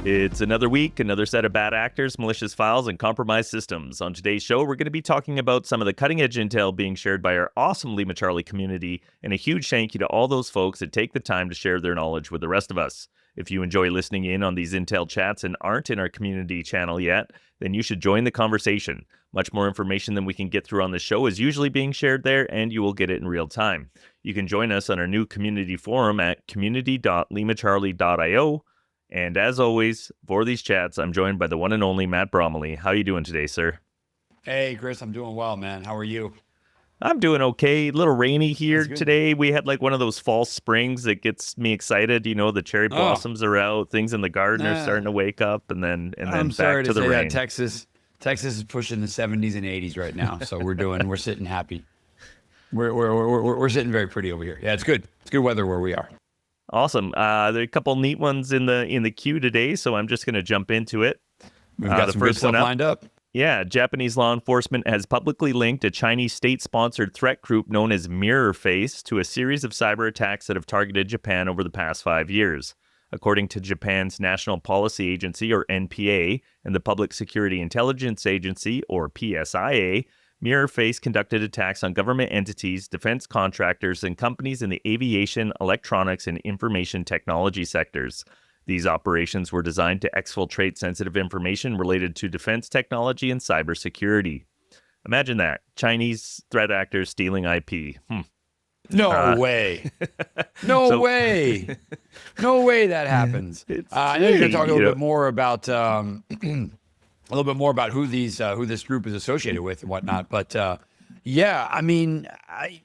It's another week, another set of bad actors, malicious files, and compromised systems. On today's show, we're going to be talking about some of the cutting-edge intel being shared by our awesome LimaCharlie community, and a huge thank you to all those folks that take the time to share their knowledge with the rest of us. If you enjoy listening in on these intel chats and aren't in our community channel yet, then you should join the conversation. Much more information than we can get through on the show is usually being shared there, and you will get it in real time. You can join us on our new community forum at community.limacharlie.io. And as always, for these chats, I'm joined by the one and only Matt Bromley. How are you doing today, sir? Hey, Chris, I'm doing well, man. How are you? I'm doing okay. A little rainy here today. We had like one of those fall springs that gets me excited. You know, the cherry blossoms are out, things in the garden are starting to wake up, and then I'm back sorry to the say rain. That Texas is pushing the 70s and 80s right now, so we're sitting happy. We're sitting very pretty over here. Yeah, it's good. It's good weather where we are. Awesome. There are a couple neat ones in the queue today, so I'm just going to jump into it. We've got some good stuff lined up. Yeah, Japanese law enforcement has publicly linked a Chinese state-sponsored threat group known as MirrorFace to a series of cyber attacks that have targeted Japan over the past 5 years. According to Japan's National Policy Agency, or NPA, and the Public Security Intelligence Agency, or PSIA, MirrorFace conducted attacks on government entities, defense contractors, and companies in the aviation, electronics, and information technology sectors. These operations were designed to exfiltrate sensitive information related to defense technology and cybersecurity. Imagine that. Chinese threat actors stealing IP. No way. No way that happens. I know you're going to talk a little bit more about who this group is associated with and whatnot. But yeah, I mean, I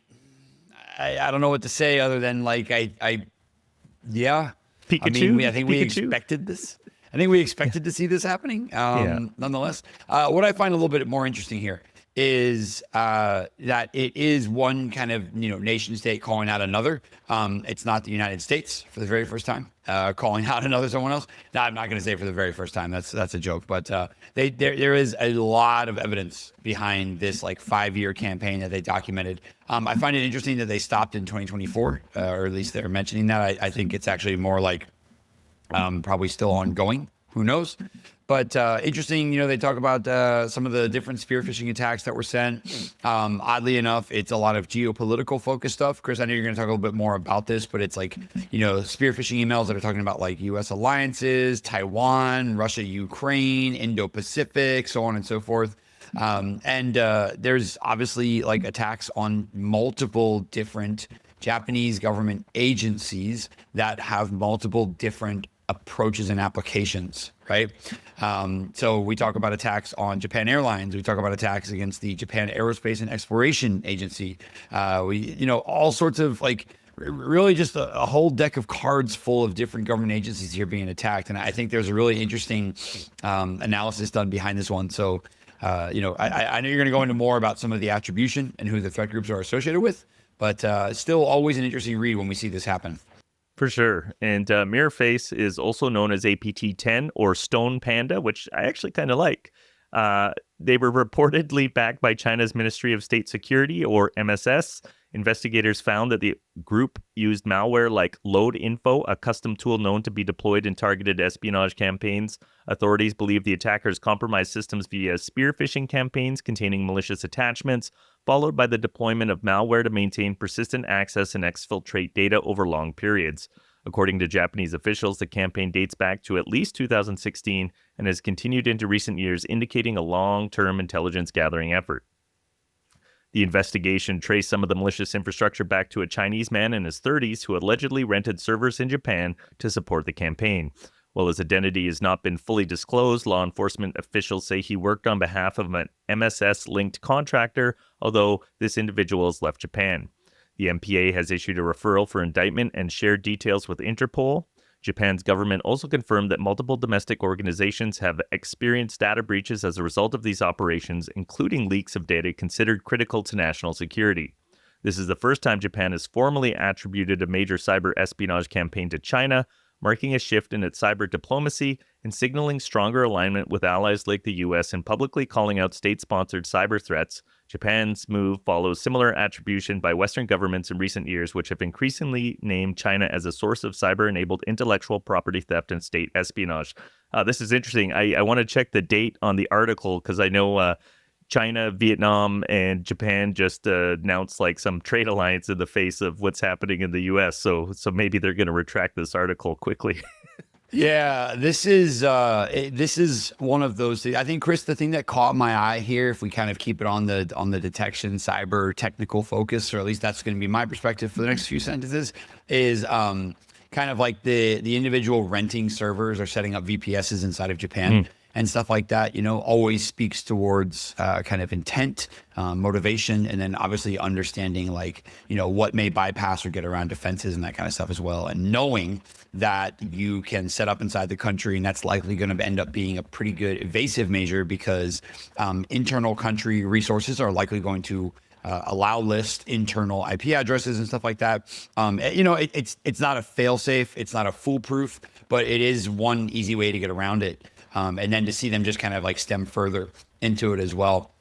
don't know what to say other than like yeah. Pikachu? I think we expected this. I think we expected to see this happening. Nonetheless, what I find a little bit more interesting here is that it is one kind of nation state calling out another. It's not the United States for the very first time calling out someone else. No, I'm not going to say for the very first time. That's a joke. But there is a lot of evidence behind this like 5-year campaign that they documented. I find it interesting that they stopped in 2024, or at least they're mentioning that. I think it's actually more like probably still ongoing. Who knows? But interesting, they talk about some of the different spear phishing attacks that were sent. Oddly enough, it's a lot of geopolitical focused stuff. Chris, I know you're going to talk a little bit more about this, but it's like, spear phishing emails that are talking about like U.S. alliances, Taiwan, Russia, Ukraine, Indo-Pacific, so on and so forth. And there's obviously like attacks on multiple different Japanese government agencies that have multiple different approaches and applications, right? So we talk about attacks on Japan Airlines. We talk about attacks against the Japan Aerospace and Exploration Agency. All sorts of like really just a whole deck of cards full of different government agencies here being attacked. And I think there's a really interesting analysis done behind this one. So, I know you're going to go into more about some of the attribution and who the threat groups are associated with, but still always an interesting read when we see this happen. For sure. And MirrorFace is also known as APT-10 or Stone Panda, which I actually kind of like. They were reportedly backed by China's Ministry of State Security, or MSS. Investigators found that the group used malware like Load Info, a custom tool known to be deployed in targeted espionage campaigns. Authorities believe the attackers compromised systems via spear phishing campaigns containing malicious attachments, followed by the deployment of malware to maintain persistent access and exfiltrate data over long periods. According to Japanese officials, the campaign dates back to at least 2016 and has continued into recent years, indicating a long-term intelligence gathering effort. The investigation traced some of the malicious infrastructure back to a Chinese man in his 30s who allegedly rented servers in Japan to support the campaign. While his identity has not been fully disclosed, law enforcement officials say he worked on behalf of an MSS-linked contractor, although this individual has left Japan. The MPA has issued a referral for indictment and shared details with Interpol. Japan's government also confirmed that multiple domestic organizations have experienced data breaches as a result of these operations, including leaks of data considered critical to national security. This is the first time Japan has formally attributed a major cyber espionage campaign to China, marking a shift in its cyber diplomacy and signaling stronger alignment with allies like the U.S. and publicly calling out state-sponsored cyber threats. Japan's move follows similar attribution by Western governments in recent years, which have increasingly named China as a source of cyber-enabled intellectual property theft and state espionage. This is interesting. I want to check the date on the article because I know China, Vietnam, and Japan just announced like some trade alliance in the face of what's happening in the U.S. So maybe they're going to retract this article quickly. Yeah, this is one of those things. I think, Chris, the thing that caught my eye here, if we kind of keep it on the detection, cyber technical focus, or at least that's going to be my perspective for the next few sentences, is kind of like the individual renting servers or setting up VPSs inside of Japan. And stuff like that, always speaks towards kind of intent, motivation, and then obviously understanding what may bypass or get around defenses and that kind of stuff as well. And knowing that you can set up inside the country, and that's likely going to end up being a pretty good evasive measure because internal country resources are likely going to allow list internal IP addresses and stuff like that. It's not a fail-safe, it's not a foolproof, but it is one easy way to get around it. And then to see them just kind of stem further into it as well,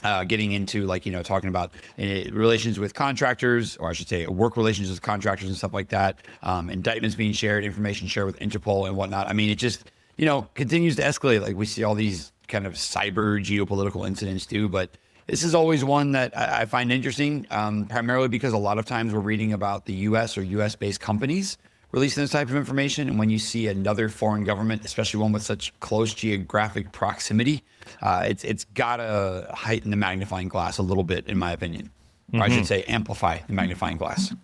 getting into talking about relations with contractors, or I should say work relations with contractors and stuff like that, indictments being shared, information shared with Interpol and whatnot. I mean, it just, continues to escalate. We see all these kind of cyber geopolitical incidents too, but this is always one that I find interesting, primarily because a lot of times we're reading about the U.S. or U.S.-based companies releasing this type of information. And when you see another foreign government, especially one with such close geographic proximity, it's got to heighten the magnifying glass a little bit, in my opinion. Or I should say amplify the magnifying glass.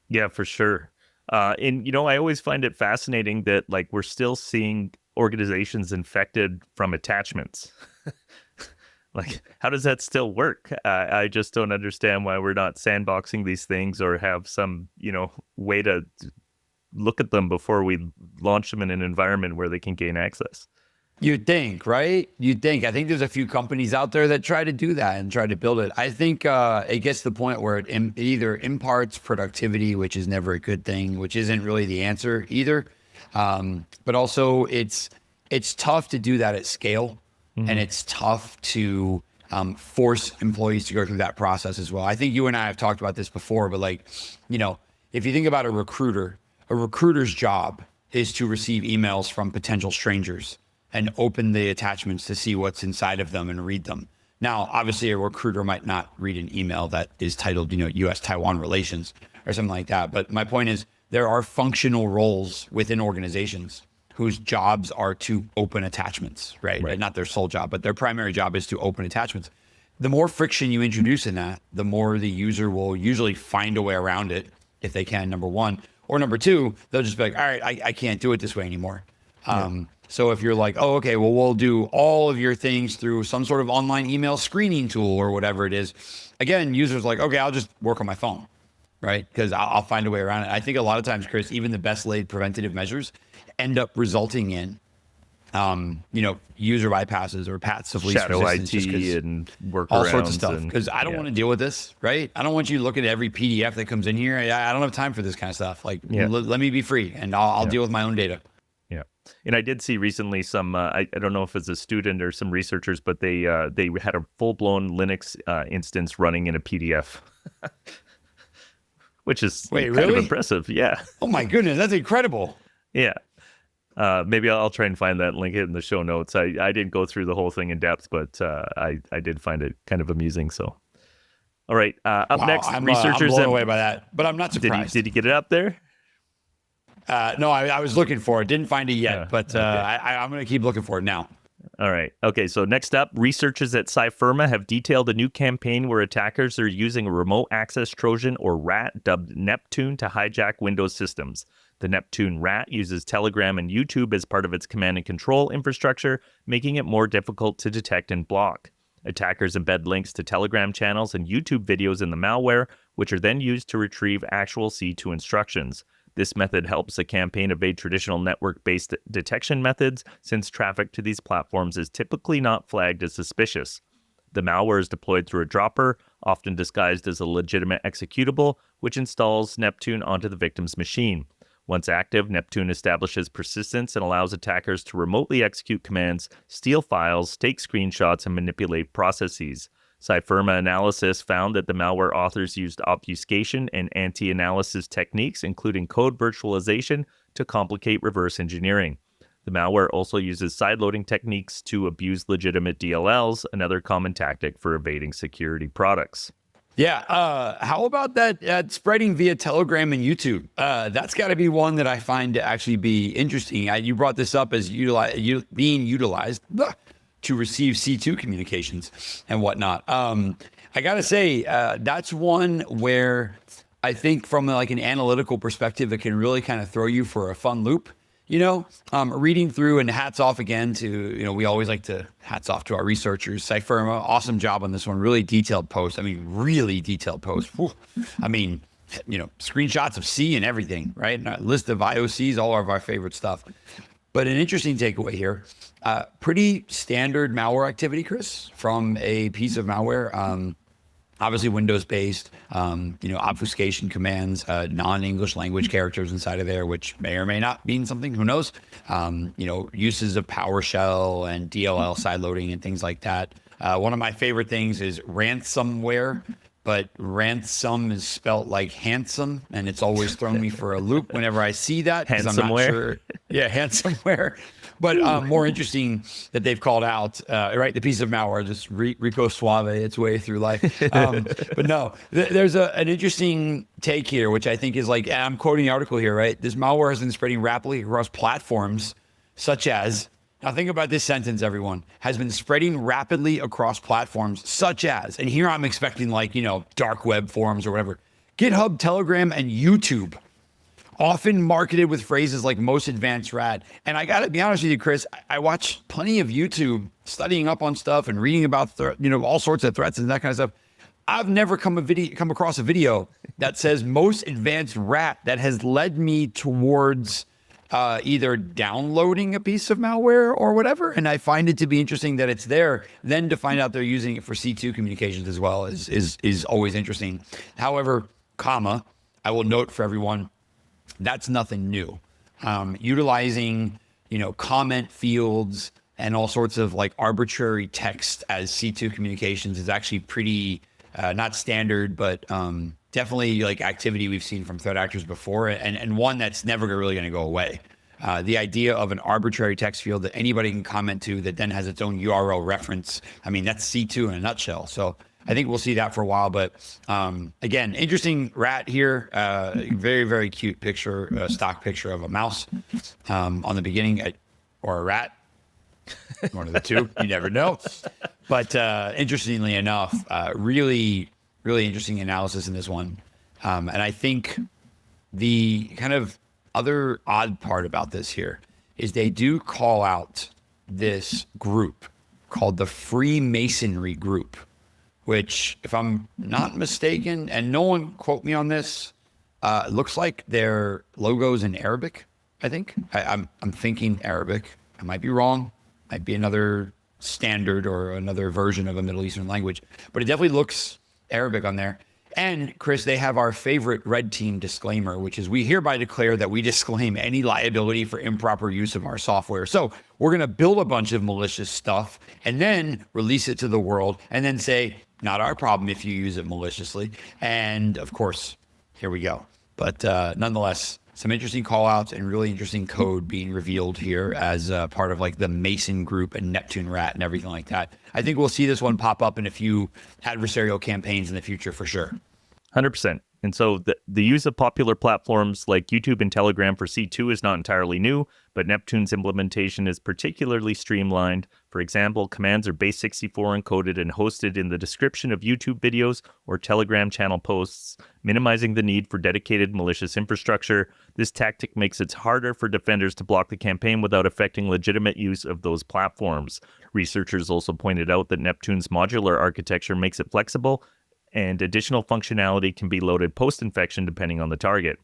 Yeah, for sure. And, I always find it fascinating that we're still seeing organizations infected from attachments. How does that still work? I just don't understand why we're not sandboxing these things or have some, way to look at them before we launch them in an environment where they can gain access. You'd think, right? You'd think. I think there's a few companies out there that try to do that and try to build it. I think it gets to the point where it either imparts productivity, which is never a good thing, which isn't really the answer either. But also it's tough to do that at scale. And it's tough to force employees to go through that process as well. I think you and I have talked about this before, but if you think about a recruiter's job is to receive emails from potential strangers and open the attachments to see what's inside of them and read them. Now, obviously, a recruiter might not read an email that is titled, U.S.-Taiwan relations or something like that. But my point is, there are functional roles within organizations whose jobs are to open attachments, right? Not their sole job, but their primary job is to open attachments. The more friction you introduce in that, the more the user will usually find a way around it if they can, number one. Or number two, they'll just be like, all right, I can't do it this way anymore. So if you're like, oh, okay, well, we'll do all of your things through some sort of online email screening tool or whatever it is. Again, users like, okay, I'll just work on my phone, right? Because I'll find a way around it. I think a lot of times, Chris, even the best laid preventative measures end up resulting in, user bypasses or paths of least shadow resistance, IT and workarounds, all sorts of stuff. Because I don't want to deal with this, right? I don't want you to look at every PDF that comes in here. I don't have time for this kind of stuff. Let me be free, and I'll deal with my own data. Yeah, and I did see recently some. I don't know if it's a student or some researchers, but they had a full blown Linux instance running in a PDF. Which is kind of impressive. Yeah. Oh my goodness, that's incredible. Yeah. Maybe I'll try and find that and link it in the show notes. I didn't go through the whole thing in depth, but I did find it kind of amusing. So, all right. Up next, researchers. I'm blown away by that, but I'm not surprised. Did he get it up there? No, I was looking for it. Didn't find it yet, but okay. I'm going to keep looking for it now. All right. Okay, so next up, researchers at Cyfirma have detailed a new campaign where attackers are using a remote access Trojan, or RAT, dubbed Neptune, to hijack Windows systems. The Neptune RAT uses Telegram and YouTube as part of its command and control infrastructure, making it more difficult to detect and block. Attackers embed links to Telegram channels and YouTube videos in the malware, which are then used to retrieve actual C2 instructions. This method helps a campaign evade traditional network-based detection methods, since traffic to these platforms is typically not flagged as suspicious. The malware is deployed through a dropper, often disguised as a legitimate executable, which installs Neptune onto the victim's machine. Once active, Neptune establishes persistence and allows attackers to remotely execute commands, steal files, take screenshots, and manipulate processes. Cyfirma analysis found that the malware authors used obfuscation and anti-analysis techniques, including code virtualization, to complicate reverse engineering. The malware also uses sideloading techniques to abuse legitimate DLLs, another common tactic for evading security products. Yeah. How about that spreading via Telegram and YouTube? That's got to be one that I find to actually be interesting. You brought this up as being utilized to receive C2 communications and whatnot. I got to say, that's one where I think from like an analytical perspective, it can really kind of throw you for a fun loop. Reading through, and hats off again to, we always like to hats off to our researchers. Cyfirma, awesome job on this one. Really detailed post. I mean, really detailed post. Whew. I mean, screenshots of C and everything, right? And a list of IOCs, all of our favorite stuff. But an interesting takeaway here, pretty standard malware activity, Chris, from a piece of malware. Obviously Windows-based, obfuscation commands, non-English language characters inside of there, which may or may not mean something, who knows? Uses of PowerShell and DLL sideloading and things like that. One of my favorite things is ransomware, but ransom is spelt like handsome, and it's always thrown me for a loop whenever I see that, because I'm not sure. Yeah, ransomware. But more interesting that they've called out, right? The piece of malware, just Rico Suave its way through life. But no, there's an interesting take here, which I think is like, I'm quoting the article here, right? This malware has been spreading rapidly across platforms such as, now think about this sentence, everyone, has been spreading rapidly across platforms such as, and here I'm expecting like, dark web forums or whatever, GitHub, Telegram, and YouTube. Often marketed with phrases like most advanced rat. And I got to be honest with you, Chris, I watch plenty of YouTube studying up on stuff and reading about, all sorts of threats and that kind of stuff. I've never come across a video that says most advanced rat that has led me towards either downloading a piece of malware or whatever. And I find it to be interesting that it's there. Then to find out they're using it for C2 communications as well is always interesting. However, I will note for everyone, that's nothing new. Utilizing, comment fields and all sorts of like arbitrary text as C2 communications is actually pretty, not standard, but definitely like activity we've seen from threat actors before, and one that's never really going to go away. The idea of an arbitrary text field that anybody can comment to that then has its own URL reference. I mean, that's C2 in a nutshell. So I think we'll see that for a while, but again, interesting rat here. Very, very cute picture, stock picture of a mouse on the beginning, or a rat. One of the two, you never know. But interestingly enough, really, really interesting analysis in this one. And I think the kind of other odd part about this here is they do call out this group called the Freemasonry group, which, if I'm not mistaken, and no one quote me on this, looks like their logo's in Arabic, I think. I'm thinking Arabic. I might be wrong. Might be another standard or another version of a Middle Eastern language. But it definitely looks Arabic on there. And, Chris, they have our favorite red team disclaimer, which is we hereby declare that we disclaim any liability for improper use of our software. So we're going to build a bunch of malicious stuff and then release it to the world and then say, not our problem if you use it maliciously. And, of course, here we go. But nonetheless, some interesting call outs and really interesting code being revealed here as part of like the Mason group and Neptune rat and everything like that. I think we'll see this one pop up in a few adversarial campaigns in the future for sure. 100%. And so the use of popular platforms like YouTube and Telegram for C2 is not entirely new, but Neptune's implementation is particularly streamlined. For example, commands are base64 encoded and hosted in the description of YouTube videos or Telegram channel posts, minimizing the need for dedicated malicious infrastructure. This tactic makes it harder for defenders to block the campaign without affecting legitimate use of those platforms. Researchers also pointed out that Neptune's modular architecture makes it flexible, and additional functionality can be loaded post-infection depending on the target.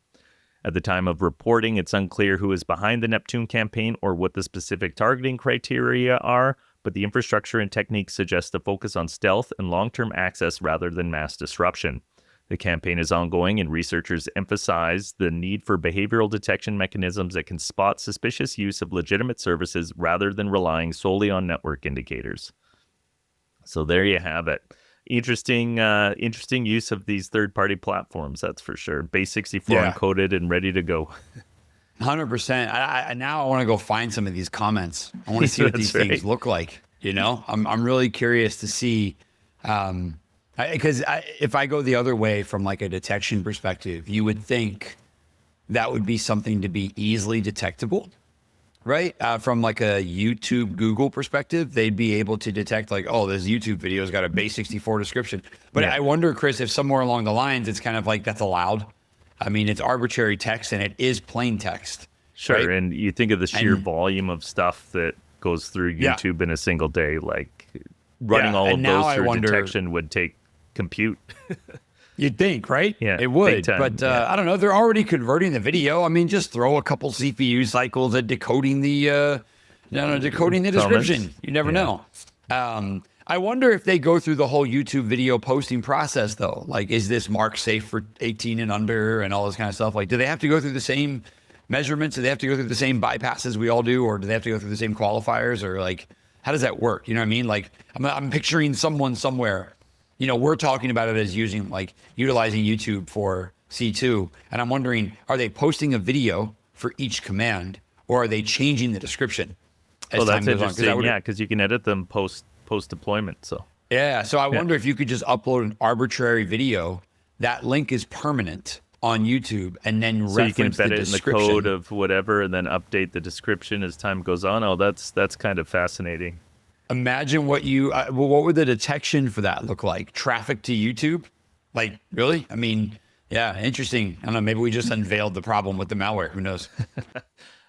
At the time of reporting, it's unclear who is behind the Neptune campaign or what the specific targeting criteria are, but the infrastructure and techniques suggest a focus on stealth and long-term access rather than mass disruption. The campaign is ongoing, and researchers emphasize the need for behavioral detection mechanisms that can spot suspicious use of legitimate services rather than relying solely on network indicators. So there you have it. Interesting use of these third-party platforms, that's for sure. Base64 encoded and ready to go. 100%. Now I want to go find some of these comments. I want to see what these things look like. I'm really curious to see, because if I go the other way from like a detection perspective, you would think that would be something to be easily detectable, right? From like a YouTube, Google perspective, they'd be able to detect like, oh, this YouTube video's got a base 64 description. But I wonder, Chris, if somewhere along the lines, it's kind of like that's allowed. I mean, it's arbitrary text and it is plain text. Sure. Right? And you think of the sheer volume of stuff that goes through YouTube in a single day, like running all of those through detection would take compute. You'd think, right? Yeah, it would. But I don't know. They're already converting the video. I mean, just throw a couple CPU cycles at decoding the description. You never know. I wonder if they go through the whole YouTube video posting process, though. Like, is this mark safe for 18 and under and all this kind of stuff? Like, do they have to go through the same measurements? Do they have to go through the same bypasses we all do? Or do they have to go through the same qualifiers? Or, like, how does that work? You know what I mean? Like, I'm picturing someone somewhere. We're talking about it as utilizing YouTube for C2. And I'm wondering, are they posting a video for each command? Or are they changing the description as time goes on? Interesting. Because you can edit them post deployment. So I wonder if you could just upload an arbitrary video. That link is permanent on YouTube, and then so you can embed the it in the code of whatever, and then update the description as time goes on. Oh, that's kind of fascinating. Imagine what would the detection for that look like? Traffic to YouTube? Like, really? I mean, yeah, interesting. I don't know. Maybe we just unveiled the problem with the malware. Who knows?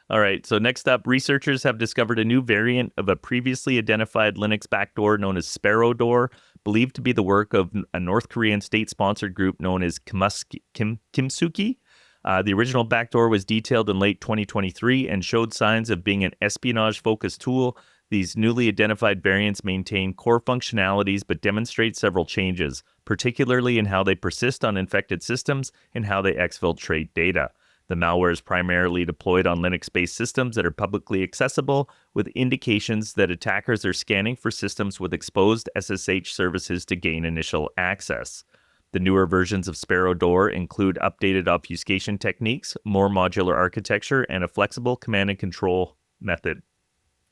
All right, so next up, researchers have discovered a new variant of a previously identified Linux backdoor known as Sparrow door, believed to be the work of a North Korean state-sponsored group known as Kimsuki. The original backdoor was detailed in late 2023 and showed signs of being an espionage-focused tool. These newly identified variants maintain core functionalities but demonstrate several changes, particularly in how they persist on infected systems and how they exfiltrate data. The malware is primarily deployed on Linux-based systems that are publicly accessible, with indications that attackers are scanning for systems with exposed SSH services to gain initial access. The newer versions of Sparrow door include updated obfuscation techniques, more modular architecture, and a flexible command and control method.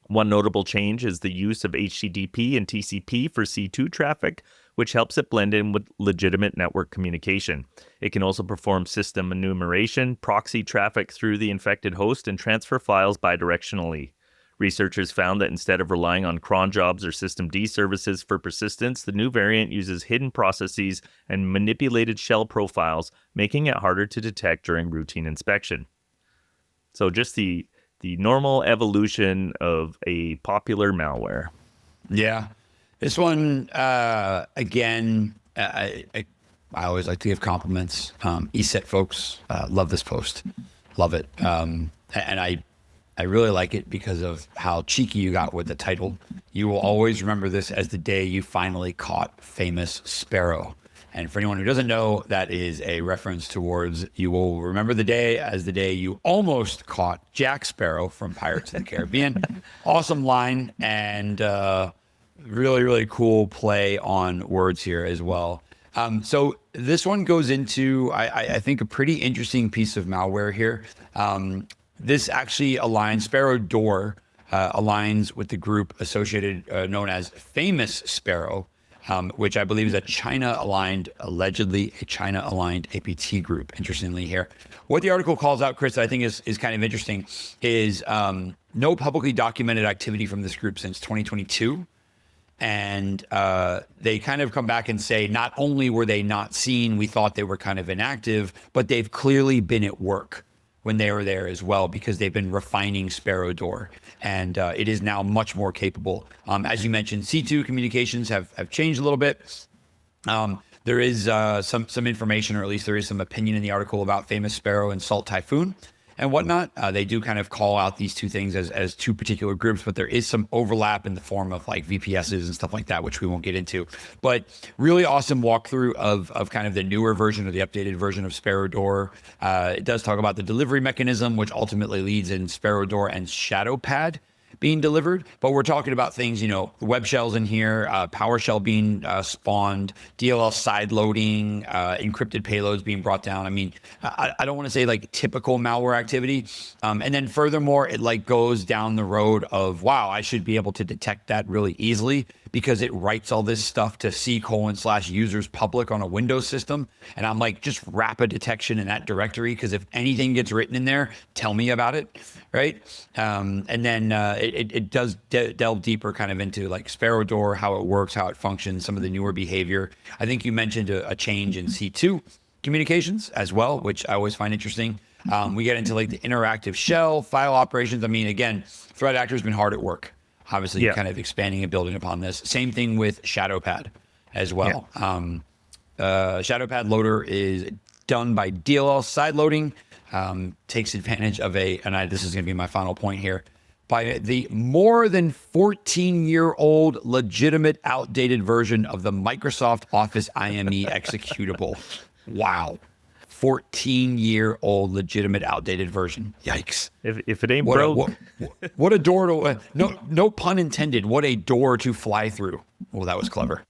One notable change is the use of HTTP and TCP for C2 traffic, which helps it blend in with legitimate network communication. It can also perform system enumeration, proxy traffic through the infected host, and transfer files bidirectionally. Researchers found that instead of relying on cron jobs or systemd services for persistence, the new variant uses hidden processes and manipulated shell profiles, making it harder to detect during routine inspection. So just the normal evolution of a popular malware. Yeah. This one, again, I always like to give compliments. ESET folks, love this post. Love it. And I really like it because of how cheeky you got with the title. You will always remember this as the day you finally caught famous Sparrow. And for anyone who doesn't know, that is a reference towards you will remember the day as the day you almost caught Jack Sparrow from Pirates of the Caribbean. Awesome line and really, really cool play on words here as well. So this one goes into, I think, a pretty interesting piece of malware here. This actually aligns, Sparrow door aligns with the group associated, known as Famous Sparrow, which I believe is allegedly a China-aligned APT group, interestingly here. What the article calls out, Chris, I think is kind of interesting, is no publicly documented activity from this group since 2022. And they kind of come back and say, not only were they not seen, we thought they were kind of inactive, but they've clearly been at work when they were there as well, because they've been refining Sparrow door, and it is now much more capable. As you mentioned, C2 communications have changed a little bit. There is some information, or at least there is some opinion in the article about Famous Sparrow and Salt Typhoon and whatnot. They do kind of call out these two things as two particular groups, but there is some overlap in the form of like VPSs and stuff like that, which we won't get into. But really awesome walkthrough of kind of the newer version or the updated version of Sparrow door. It does talk about the delivery mechanism, which ultimately leads in Sparrow door and Shadow Pad being delivered, but we're talking about things, web shells in here, PowerShell being spawned, DLL side loading, encrypted payloads being brought down. I mean, I don't want to say like typical malware activity. And then furthermore, it like goes down the road of, wow, I should be able to detect that really easily because it writes all this stuff to C:/users public on a Windows system. And I'm like, just rapid detection in that directory, because if anything gets written in there, tell me about it, right? And then it does delve deeper kind of into like Sparrow door, how it works, how it functions, some of the newer behavior. I think you mentioned a change in C2 communications as well, which I always find interesting. We get into like the interactive shell, file operations. I mean, again, threat actor's been hard at work. Obviously, kind of expanding and building upon this. Same thing with ShadowPad as well. ShadowPad loader is done by DLL side loading, takes advantage of this is going to be my final point here, by the more than 14-year-old legitimate outdated version of the Microsoft Office IME executable. Wow. 14-year-old legitimate outdated version. Yikes. If it ain't broke. What a door to, no pun intended, what a door to fly through. Well, that was clever.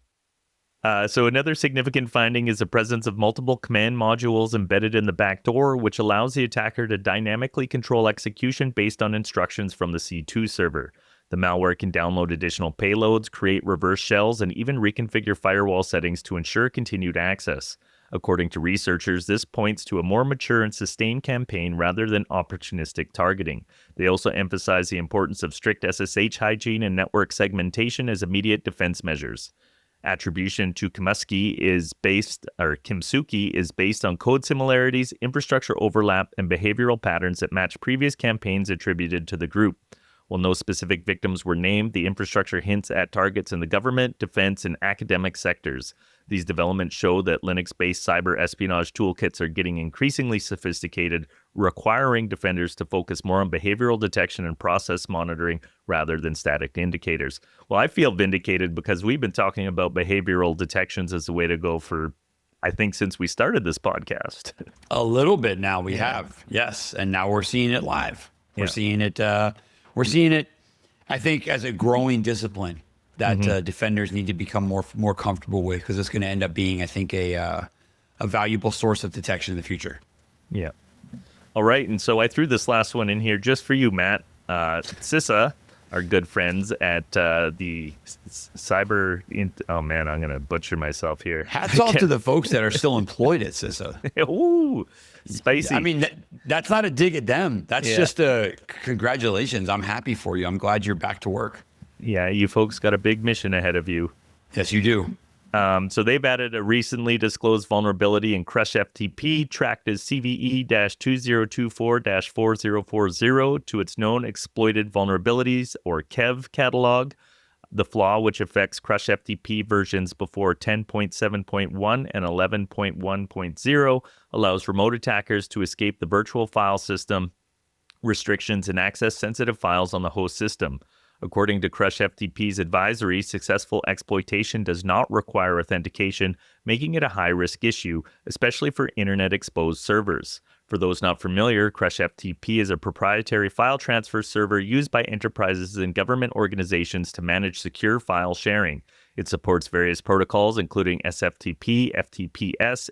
So another significant finding is the presence of multiple command modules embedded in the back door, which allows the attacker to dynamically control execution based on instructions from the C2 server. The malware can download additional payloads, create reverse shells, and even reconfigure firewall settings to ensure continued access. According to researchers, this points to a more mature and sustained campaign rather than opportunistic targeting. They also emphasize the importance of strict SSH hygiene and network segmentation as immediate defense measures. Attribution to Kimsuki is based on code similarities, infrastructure overlap, and behavioral patterns that match previous campaigns attributed to the group. While no specific victims were named, the infrastructure hints at targets in the government, defense, and academic sectors. These developments show that Linux-based cyber espionage toolkits are getting increasingly sophisticated, requiring defenders to focus more on behavioral detection and process monitoring rather than static indicators. Well, I feel vindicated because we've been talking about behavioral detections as the way to go for, I think, since we started this podcast. A little bit now we have, yes. And now we're seeing it live. We're seeing it, I think, as a growing discipline that defenders need to become more comfortable with, because it's going to end up being, I think, a valuable source of detection in the future. Yeah. All right. And so I threw this last one in here just for you, Matt. CISA, our good friends at the cyber... oh, man, I'm going to butcher myself here. Hats off to the folks that are still employed at CISA. Ooh, spicy. I mean, that's not a dig at them. That's just a congratulations. I'm happy for you. I'm glad you're back to work. Yeah, you folks got a big mission ahead of you. Yes, you do. So they've added a recently disclosed vulnerability in CrushFTP tracked as CVE-2024-4040 to its known exploited vulnerabilities, or KEV catalog. The flaw, which affects CrushFTP versions before 10.7.1 and 11.1.0, allows remote attackers to escape the virtual file system restrictions and access sensitive files on the host system. According to CrushFTP's advisory, successful exploitation does not require authentication, making it a high-risk issue, especially for internet-exposed servers. For those not familiar, CrushFTP is a proprietary file transfer server used by enterprises and government organizations to manage secure file sharing. It supports various protocols, including SFTP, FTPS,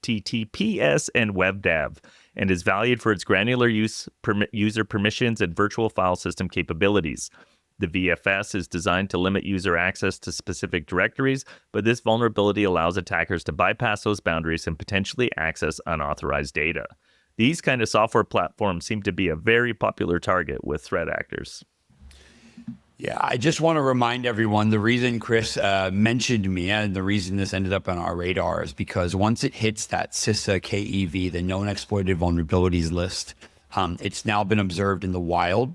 HTTPS, and WebDAV, and is valued for its granular user permissions and virtual file system capabilities. The VFS is designed to limit user access to specific directories, but this vulnerability allows attackers to bypass those boundaries and potentially access unauthorized data. These kind of software platforms seem to be a very popular target with threat actors. Yeah, I just want to remind everyone, the reason Chris mentioned me and the reason this ended up on our radar is because once it hits that CISA KEV, the Known Exploited Vulnerabilities list, it's now been observed in the wild,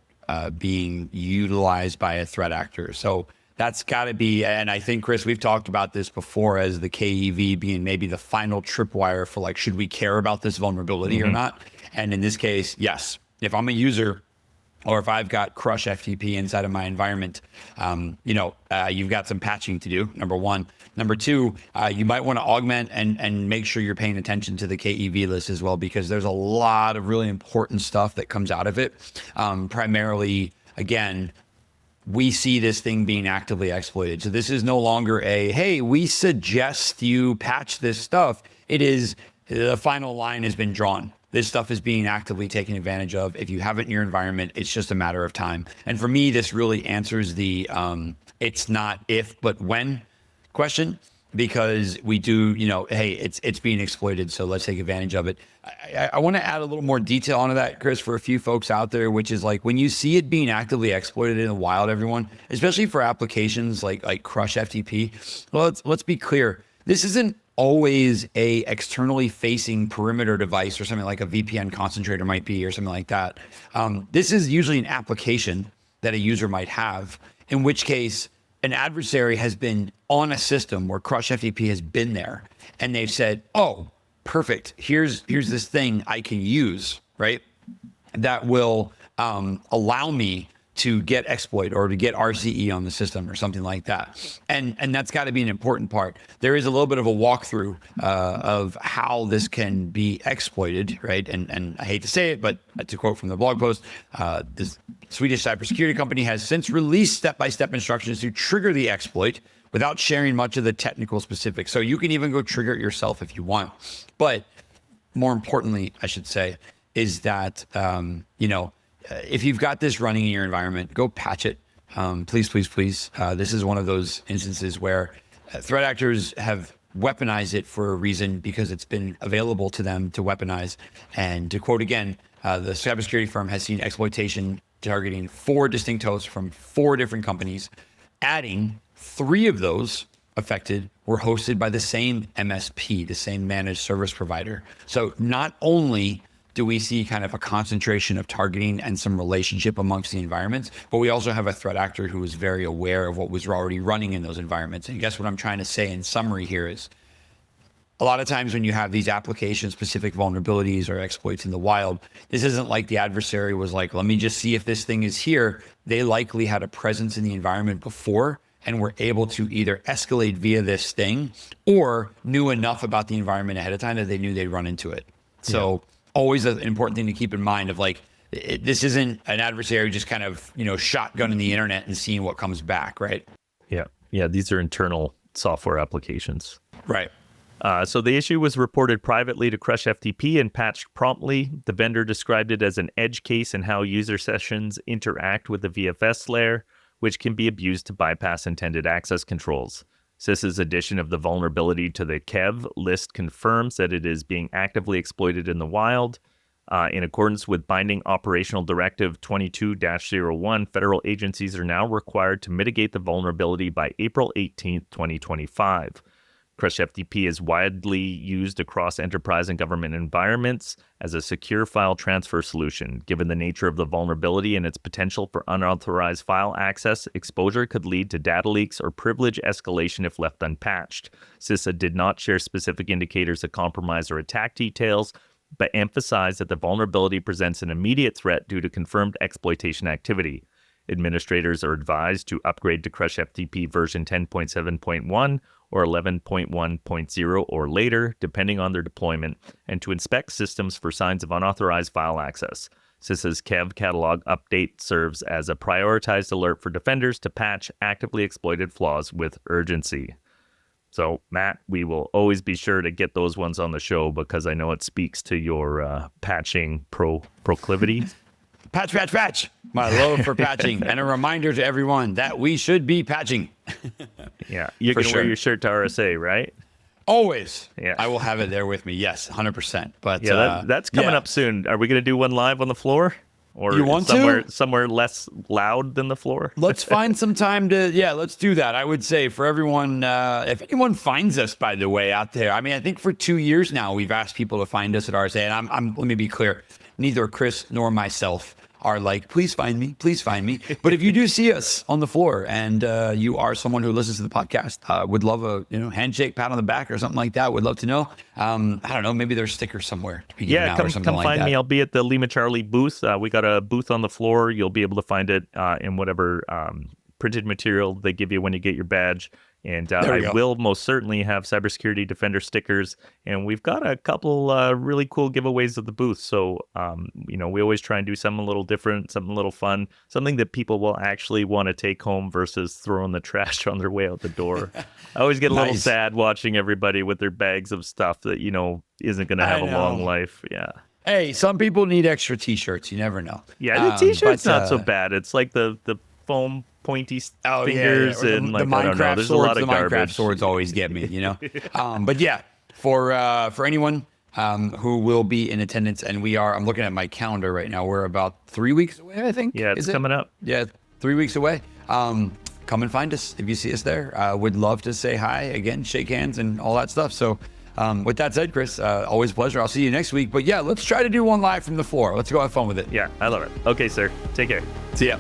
being utilized by a threat actor. So that's got to be, and I think, Chris, we've talked about this before as the KEV being maybe the final tripwire for like, should we care about this vulnerability or not? And in this case, yes. If I'm a user, or if I've got CrushFTP inside of my environment, you've got some patching to do, number one. Number two, you might want to augment and make sure you're paying attention to the KEV list as well, because there's a lot of really important stuff that comes out of it. Primarily, again, we see this thing being actively exploited. So this is no longer a, hey, we suggest you patch this stuff. It is the final line has been drawn. This stuff is being actively taken advantage of. If you have it in your environment, it's just a matter of time. And for me, this really answers the it's not if, but when question, because we do, hey, it's being exploited, so let's take advantage of it. I want to add a little more detail onto that, Chris, for a few folks out there, which is like when you see it being actively exploited in the wild, everyone, especially for applications like CrushFTP, well, let's be clear. This isn't always a externally facing perimeter device or something like a VPN concentrator might be or something like that. This is usually an application that a user might have, in which case an adversary has been on a system where CrushFTP has been there, and they've said, oh, perfect, here's this thing I can use, right? That will allow me to get exploit or to get RCE on the system or something like that. And that's got to be an important part. There is a little bit of a walkthrough of how this can be exploited, right? And I hate to say it, but to quote from the blog post, this Swedish cybersecurity company has since released step-by-step instructions to trigger the exploit without sharing much of the technical specifics. So you can even go trigger it yourself if you want. But more importantly, I should say, is that, if you've got this running in your environment, go patch it. Please, please, please. This is one of those instances where threat actors have weaponized it for a reason because it's been available to them to weaponize. And to quote again, the cybersecurity firm has seen exploitation targeting 4 distinct hosts from 4 different companies, adding 3 of those affected were hosted by the same MSP, the same managed service provider. So not only do we see kind of a concentration of targeting and some relationship amongst the environments, but we also have a threat actor who is very aware of what was already running in those environments. And I guess what I'm trying to say in summary here is a lot of times when you have these application-specific vulnerabilities or exploits in the wild, this isn't like the adversary was like, let me just see if this thing is here. They likely had a presence in the environment before and were able to either escalate via this thing or knew enough about the environment ahead of time that they knew they'd run into it. So always an important thing to keep in mind of like, this isn't an adversary just kind of, shotgunning the internet and seeing what comes back, right? Yeah. These are internal software applications. Right. So the issue was reported privately to CrushFTP and patched promptly. The vendor described it as an edge case in how user sessions interact with the VFS layer, which can be abused to bypass intended access controls. CISA's addition of the vulnerability to the KEV list confirms that it is being actively exploited in the wild. In accordance with Binding Operational Directive 22-01, federal agencies are now required to mitigate the vulnerability by April 18, 2025. CrushFTP is widely used across enterprise and government environments as a secure file transfer solution. Given the nature of the vulnerability and its potential for unauthorized file access, exposure could lead to data leaks or privilege escalation if left unpatched. CISA did not share specific indicators of compromise or attack details, but emphasized that the vulnerability presents an immediate threat due to confirmed exploitation activity. Administrators are advised to upgrade to CrushFTP version 10.7.1 or 11.1.0 or later, depending on their deployment, and to inspect systems for signs of unauthorized file access. CISA's KEV catalog update serves as a prioritized alert for defenders to patch actively exploited flaws with urgency. So, Matt, we will always be sure to get those ones on the show because I know it speaks to your patching proclivity. Patch. My love for patching. And a reminder to everyone that we should be patching. Yeah. You're going to wear your shirt to RSA, right? Always. Yeah. I will have it there with me. Yes, 100%. But that's coming up soon. Are we going to do one live on the floor? Or you want somewhere less loud than the floor? Let's find some time let's do that. I would say for everyone, if anyone finds us, by the way, out there, I mean, I think for 2 years now, we've asked people to find us at RSA. And let me be clear, neither Chris nor myself are like, please find me. But if you do see us on the floor and you are someone who listens to the podcast, would love a handshake, pat on the back or something like that. Would love to know. I don't know. Maybe there's stickers somewhere to be given out or something like that. Come find me. I'll be at the LimaCharlie booth. We got a booth on the floor. You'll be able to find it in whatever printed material they give you when you get your badge. And I will most certainly have Cybersecurity Defender stickers. And we've got a couple really cool giveaways at the booth. So, we always try and do something a little different, something a little fun, something that people will actually want to take home versus throw in the trash on their way out the door. I always get a little sad watching everybody with their bags of stuff that, isn't going to have a long life. Yeah. Hey, some people need extra T-shirts. You never know. Yeah, the T-shirt's not so bad. It's like the foam pointy fingers and the Minecraft swords. A lot of Minecraft swords always get me, But yeah, for anyone who will be in attendance, and I'm looking at my calendar right now. We're about 3 weeks away, I think. Yeah, it's coming up. Yeah, 3 weeks away. Come and find us if you see us there. Would love to say hi again, shake hands, and all that stuff. So. With that said, Chris, always a pleasure. I'll see you next week. But yeah, let's try to do one live from the floor. Let's go have fun with it. Yeah, I love it. Okay, sir. Take care. See ya.